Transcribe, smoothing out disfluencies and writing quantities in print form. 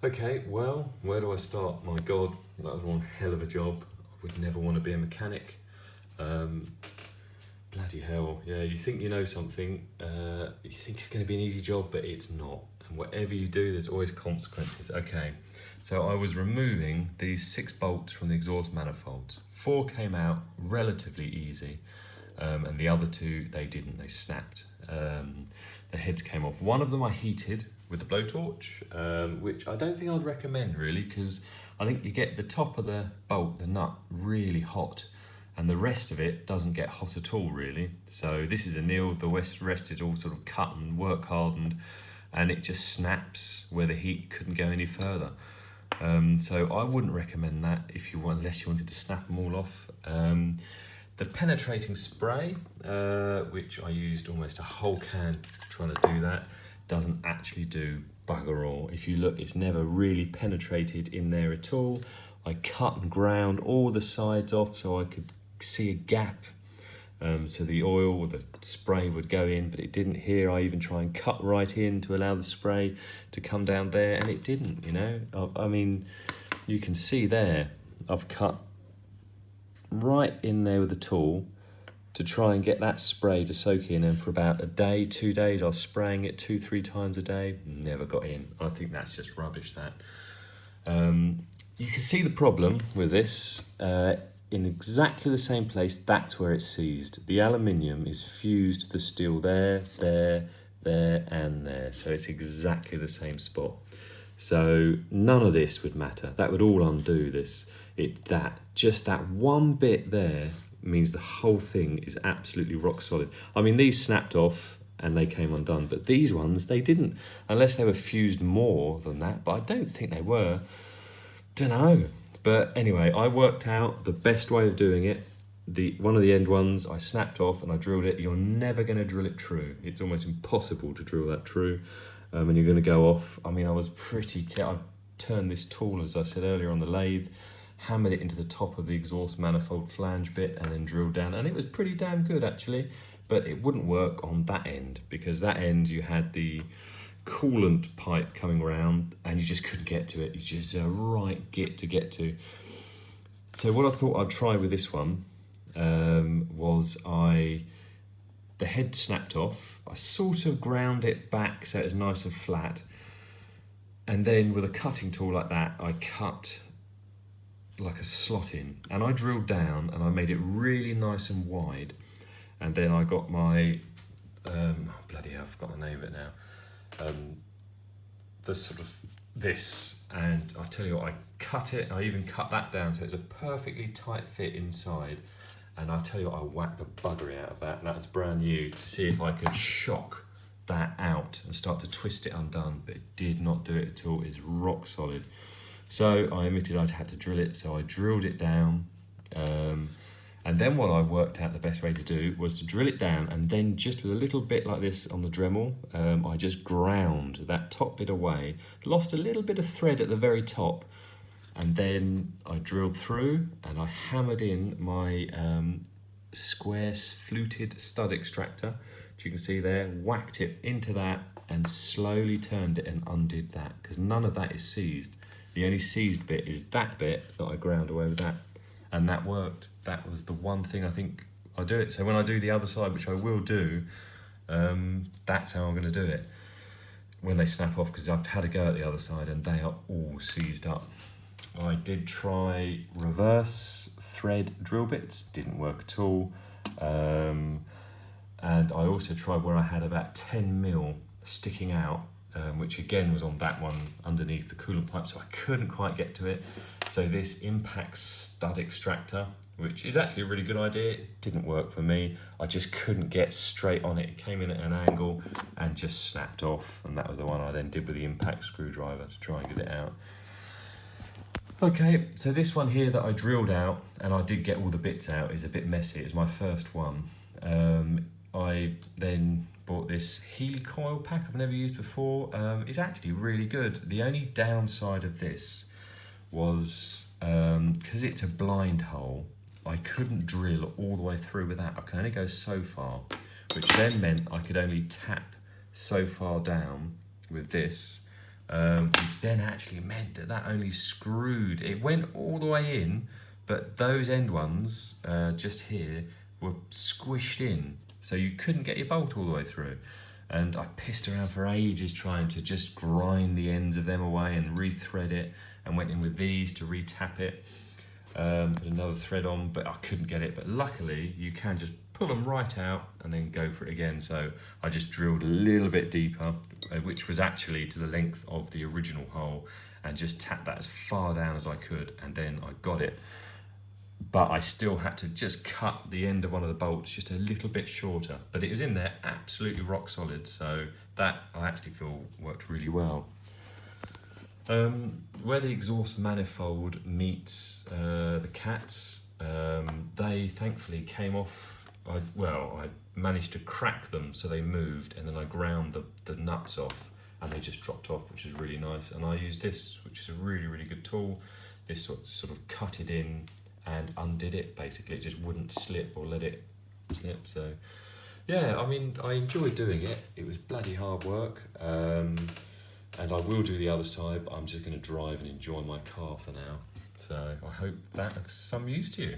Okay, well, where do I start? My God, that was one hell of a job. I would never want to be a mechanic. Um, Bloody hell, yeah, you think you know something, you think it's going to be an easy job, but it's not. And whatever you do, there's always consequences. Okay, so I was removing these 6 bolts from the exhaust manifolds. 4 came out relatively easy, and the other 2, they didn't, they snapped. The heads came off. One of them I heated with a blowtorch, which I don't think I'd recommend really, because I think you get the top of the bolt, the nut, really hot, and the rest of it doesn't get hot at all really. So this is a nil, the rest is all sort of cut and work hardened, and it just snaps where the heat couldn't go any further. So I wouldn't recommend that unless you wanted to snap them all off. The penetrating spray, which I used almost a whole can trying to do that, doesn't actually do bugger all. If you look, it's never really penetrated in there at all. I cut and ground all the sides off so I could see a gap, so the oil or the spray would go in, but it didn't here. I even try and cut right in to allow the spray to come down there, and it didn't, you know. I mean, you can see there, I've cut right in there with the tool to try and get that spray to soak in, and for about a day, 2 days, I was spraying it 2-3 times a day, never got in. I think that's just rubbish, that. You can see the problem with this, in exactly the same place, that's where it's seized. The aluminium is fused to the steel there, and there, so it's exactly the same spot. So none of this would matter, that would all undo this. Just that one bit there means the whole thing is absolutely rock solid. I mean, these snapped off and they came undone, but these ones, they didn't, unless they were fused more than that, but I don't think they were. Don't know. But anyway, I worked out the best way of doing it. One of the end ones I snapped off and I drilled it. You're never going to drill it true. It's almost impossible to drill that true, and you're going to go off. I mean, I was pretty careful. I turned this tool, as I said earlier, on the lathe, hammered it into the top of the exhaust manifold flange bit, and then drilled down, and it was pretty damn good actually. But it wouldn't work on that end, because that end you had the coolant pipe coming around and you just couldn't get to it. It's just a right git to get to. So what I thought I'd try with this one was the head snapped off. I sort of ground it back so it's nice and flat, and then with a cutting tool like that I cut like a slot in, and I drilled down and I made it really nice and wide, and then I got my bloody hell, I've forgotten the name of it now. This, and I tell you what, I cut it, I even cut that down so it's a perfectly tight fit inside, and I tell you what, I whacked the buggery out of that, and that was brand new, to see if I could shock that out and start to twist it undone, but it did not do it at all. It's rock solid. So I admitted I'd had to drill it, so I drilled it down, and then what I worked out the best way to do was to drill it down, and then just with a little bit like this on the Dremel, I just ground that top bit away, lost a little bit of thread at the very top, and then I drilled through and I hammered in my square fluted stud extractor, which you can see there, whacked it into that and slowly turned it and undid that, because none of that is seized. The only seized bit is that bit that I ground away with that, and that worked. That was the one thing I think I do it. So when I do the other side, which I will do, that's how I'm going to do it when they snap off, because I've had a go at the other side and they are all seized up. I did try reverse thread drill bits, didn't work at all. And I also tried where I had about 10mm sticking out, which again was on that one underneath the coolant pipe, so I couldn't quite get to it. So this impact stud extractor, which is actually a really good idea, it didn't work for me. I just couldn't get straight on it. It came in at an angle and just snapped off, and that was the one I then did with the impact screwdriver to try and get it out. Okay, so this one here that I drilled out, and I did get all the bits out, is a bit messy. It's my first one. I then bought this Healy coil pack I've never used before. It's actually really good. The only downside of this was, because it's a blind hole, I couldn't drill all the way through with that. I can only go so far, which then meant I could only tap so far down with this, which then actually meant that only screwed. It went all the way in, but those end ones just here were squished in, so you couldn't get your bolt all the way through. And I pissed around for ages trying to just grind the ends of them away and rethread it, and went in with these to re-tap it, put another thread on, but I couldn't get it. But luckily you can just pull them right out and then go for it again. So I just drilled a little bit deeper, which was actually to the length of the original hole, and just tapped that as far down as I could, and then I got it. But I still had to just cut the end of one of the bolts just a little bit shorter, but it was in there absolutely rock solid, so that I actually feel worked really well. Where the exhaust manifold meets the cats, they thankfully came off. I managed to crack them so they moved, and then I ground the nuts off and they just dropped off, which is really nice. And I used this, which is a really, really good tool. This sort of cut it in and undid it, basically. It just wouldn't slip or let it slip. So yeah, I mean, I enjoyed doing it. It was bloody hard work. And I will do the other side, but I'm just going to drive and enjoy my car for now. So I hope that of some use to you.